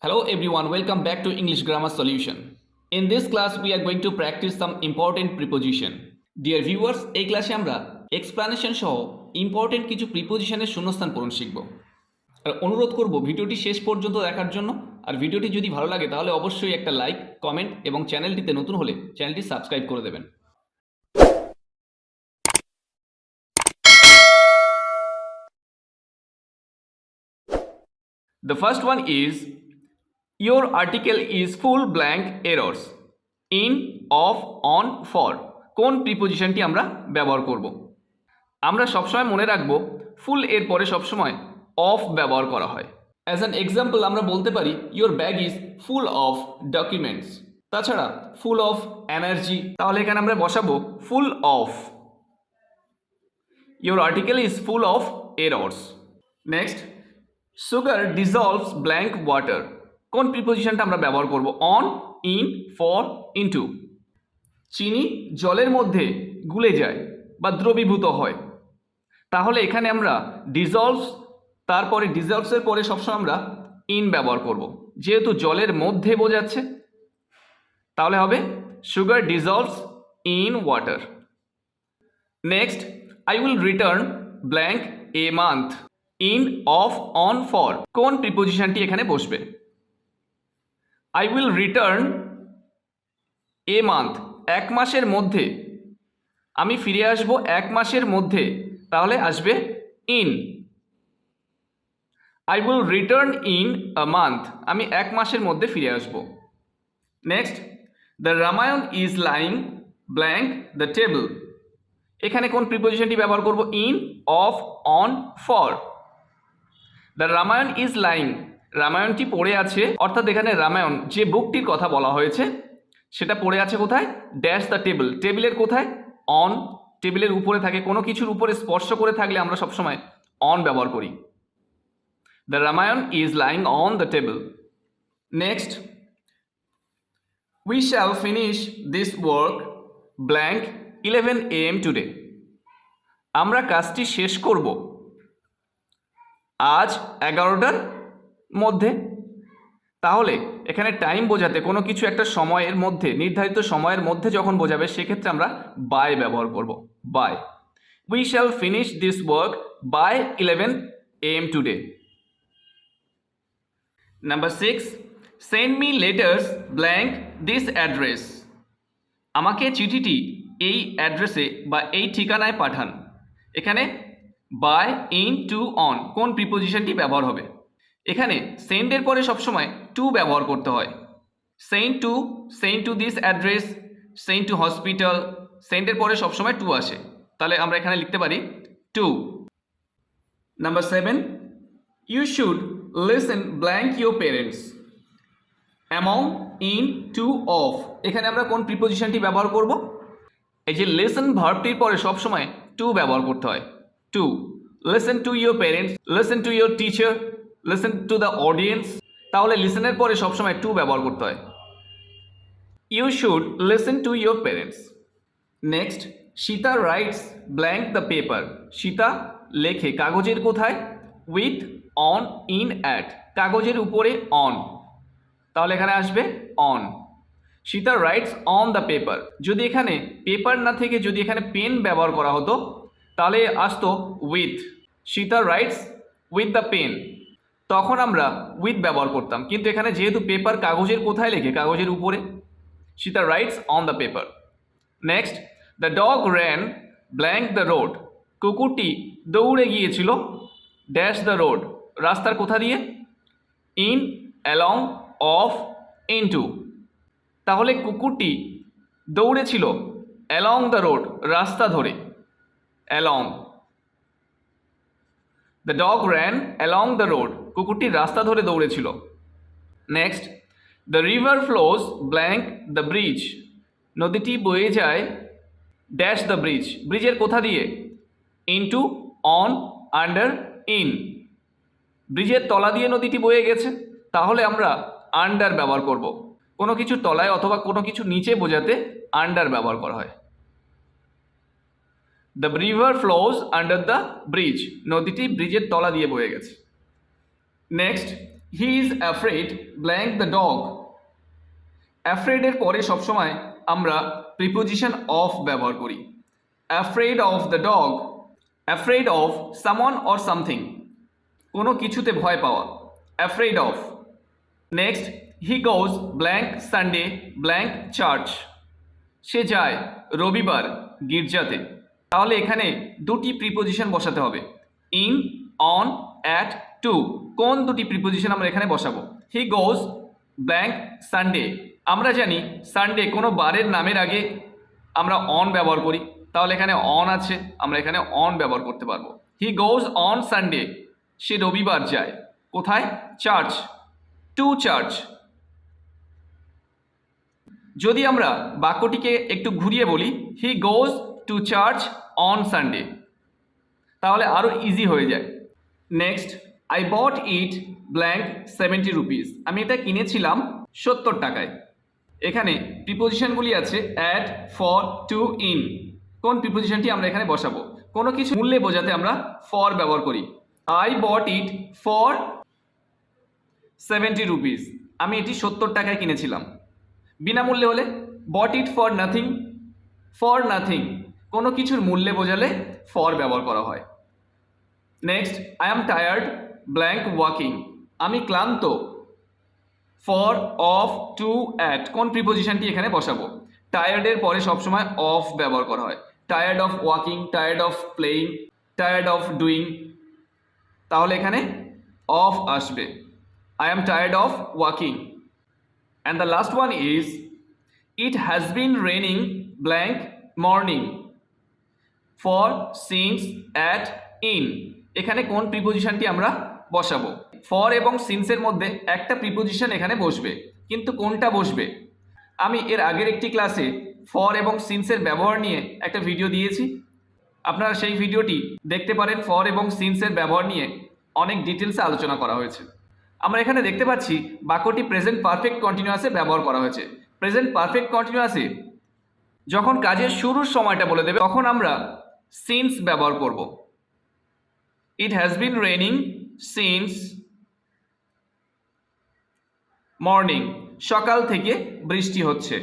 Hello everyone, welcome back to English Grammar Solution. In this class we are going to practice some important preposition. Dear viewers, এই ক্লাসে আমরা explanation সহ important কিছু প্রিপোজিশনের শূন্যস্থান পূরণ শিখব। আর অনুরোধ করব ভিডিওটি শেষ পর্যন্ত দেখার জন্য। আর ভিডিওটি যদি ভালো লাগে তাহলে অবশ্যই একটা লাইক, কমেন্ট এবং চ্যানেলটিতে নতুন হলে চ্যানেলটি সাবস্ক্রাইব করে দেবেন। The first one is your article is full blank errors in, of, on, for কোন প্রিপোজিশনটি আমরা ব্যবহার করব? আমরা সবসময় মনে রাখব ফুল এর পরে সবসময় অফ ব্যবহার করা হয়। অ্যাজ অ্যান এক্সাম্পল আমরা বলতে পারি your bag is full of documents. তাছাড়া ফুল অফ এনার্জি, তাহলে এখানে আমরা বসাবো full of. Your article is full of errors. Next, sugar dissolves blank water কোন প্রিপোজিশনটা আমরা ব্যবহার করব? On, in, for, into. চিনি জলের মধ্যে গুলে যায় বা দ্রবীভূত হয়, তাহলে এখানে আমরা ডিজলভস, তারপরে ডিজলভসের পরে সবসময় আমরা ইন ব্যবহার করব, যেহেতু জলের মধ্যে বোঝাচ্ছে তাহলে হবে sugar dissolves in water. Next, I will return blank a month in, of, on, for কোন প্রিপোজিশনটি এখানে বসবে? I will return a month এক মাসের মধ্যে, আমি ফিরে আসব এক মাসের মধ্যে, তাহলে আসবে in. I will return in a month, আমি এক মাসের মধ্যে ফিরে আসব। Next, the Ramayana is lying blank the table এখানে কোন প্রিপোজিশনটি ব্যবহার করব? In, of, on, for. The Ramayana is lying, রামায়ণটি পড়ে আছে, অর্থাৎ এখানে রামায়ণ যে বুকটির কথা বলা হয়েছে সেটা পড়ে আছে কোথায়? ড্যাশ দ্য টেবল, টেবিলের কোথায়? অন, টেবিলের উপরে থাকে, কোনো কিছুর উপরে স্পর্শ করে থাকলে আমরা সবসময় অন ব্যবহার করি। The Ramayana is lying on the table. Next, we shall finish this work blank 11 AM today আমরা কাজটি শেষ করব আজ 11টার মধ্যে। তাহলে এখানে টাইম বোঝাতে কোনো কিছু একটা সময়ের মধ্যে, নির্ধারিত সময়ের মধ্যে যখন বোঝাবে সেক্ষেত্রে আমরা বাই ব্যবহার করব, by. We shall finish this work by 11 AM today. Number 6, send me letters blank this address আমাকে চিঠিটি এই অ্যাড্রেসে বা এই ঠিকানায় পাঠান। এখানে বাই, ইন, টু, অন কোন প্রিপোজিশনটি ব্যবহার হবে? এখানে সেন্ডের পরে সবসময় টু ব্যবহার করতে হয়। Send to this address, send to hospital, সেন্ডের পরে সবসময় টু আসে, তাহলে আমরা এখানে লিখতে পারি to. Number 7, you should listen blank your parents among, in, to, of এখানে আমরা কোন প্রিপোজিশনটি ব্যবহার করব? এই যে লিসেন ভার্বটির পরে সবসময় টু ব্যবহার করতে হয়। To, listen to your parents, listen to your teacher, listen to the audience, তাহলে লিসেনের পরে সবসময় টু ব্যবহার করতে হয়। You should listen to your parents. Next, Sita writes blank the paper Sita লেখে কাগজের কোথায়? উইথ, অন, ইন, অ্যাট কাগজের উপরে অন, তাহলে এখানে আসবে on. Sita writes on the paper, যদি এখানে পেপার না থেকে যদি এখানে পেন ব্যবহার করা হতো তাহলে আসতো with. Sita writes with the pen, তখন আমরা উইথ ব্যবহার করতাম, কিন্তু এখানে যেহেতু পেপার কাগজের কোথায় লেখে? কাগজের উপরে। Sita writes on the paper. Next, the dog ran blank the road কুকুরটি দৌড়ে গিয়েছিল ড্যাশ দ্য রোড রাস্তার কোথা দিয়ে? ইন, অ্যালং, অফ, ইনটু, তাহলে কুকুরটি দৌড়েছিল অ্যালং দ্য রোড রাস্তা ধরে, along. The dog ran along the road কুকুরটি রাস্তা ধরে দৌড়েছিল। Next, the river flows blank the bridge নদীটি বয়ে যায় ড্যাশ দ্য ব্রিজ ব্রিজের কোথা দিয়ে? ইনটু, অন, আন্ডার, ইন, ব্রিজের তলা দিয়ে নদীটি বয়ে গেছে, তাহলে আমরা আন্ডার ব্যবহার করব। কোনো কিছু তলায় অথবা কোনো কিছু নিচে বোঝাতে আন্ডার ব্যবহার করা হয়। The river flows under the bridge নদীটি ব্রিজের তলা দিয়ে বয়ে গেছে। Next, he is afraid blank the dog. অ্যাফ্রেডের পরে সবসময় আমরা প্রিপোজিশন অফ ব্যবহার করি। Afraid of the dog, afraid of someone or something, কোনো কিছুতে ভয় পাওয়া, afraid of. Next, he goes blank Sunday blank church. সে যায় রবিবার গির্জাতে। তাহলে এখানে দুটি প্রিপোজিশন বসাতে হবে, ইন, অন, অ্যাট, টু। কোন দুটি প্রিপোজিশন আমরা এখানে বসাবো? হি গোজ ব্ল্যাঙ্ক সানডে। আমরা জানি সানডে কোনো বারের নামের আগে আমরা অন ব্যবহার করি, তাহলে এখানে অন আছে, আমরা এখানে অন ব্যবহার করতে পারবো। হি গোজ অন সানডে, সে রবিবার যায় কোথায়? Church, to church. যদি আমরা বাক্যটিকে একটু ঘুরিয়ে বলি, he goes to church on Sunday, তাহলে আরও ইজি হয়ে যায়। Next, I bought it blank 70 rupees. আমি এটা কিনেছিলাম 70 টাকায়। এখানে প্রিপোজিশনগুলি আছে অ্যাট, ফর, টু, ইন। কোন প্রিপোজিশনটি আমরা এখানে বসাবো? কোনো কিছু মূল্যে বোঝাতে আমরা ফর ব্যবহার করি। I bought it for 70 rupees. আমি এটি 70 টাকায় কিনেছিলাম। বিনামূল্যে হলে bought it for nothing, for nothing. কোনো কিছুর মূল্যে বোঝালে ফর ব্যবহার করা হয়। Next, I am tired blank walking. আমি ক্লান্ত, ফর, অফ, টু, অ্যাট। কোন প্রিপোজিশনটি এখানে বসাবো? টায়ার্ডের পরে সবসময় অফ ব্যবহার করা হয়। Tired of walking, tired of playing, tired of doing, তাহলে এখানে অফ আসবে। I am tired of walking. And the last one is, it has been raining blank morning for, since, at, in। এখানে কোন প্রিপোজিশনটি আমরা বসাবো? ফর এবং সিন্সের মধ্যে একটা প্রিপোজিশন এখানে বসবে, কিন্তু কোনটা বসবে? আমি এর আগের একটি ক্লাসে ফর এবং সিন্সের ব্যবহার নিয়ে একটা ভিডিও দিয়েছি, আপনারা সেই ভিডিওটি দেখতে পারেন। ফর এবং সিন্সের ব্যবহার নিয়ে অনেক ডিটেলসে আলোচনা করা হয়েছে। আমরা এখানে দেখতে পাচ্ছি বাক্যটি প্রেজেন্ট পারফেক্ট কন্টিনিউয়াসে ব্যবহার করা হয়েছে। প্রেজেন্ট পারফেক্ট কন্টিনিউয়াসে যখন কাজের শুরুর সময়টা বলে দেবে তখন আমরা সিন্স ব্যবহার করব। It has been raining since morning. সকাল থেকে বৃষ্টি হচ্ছে।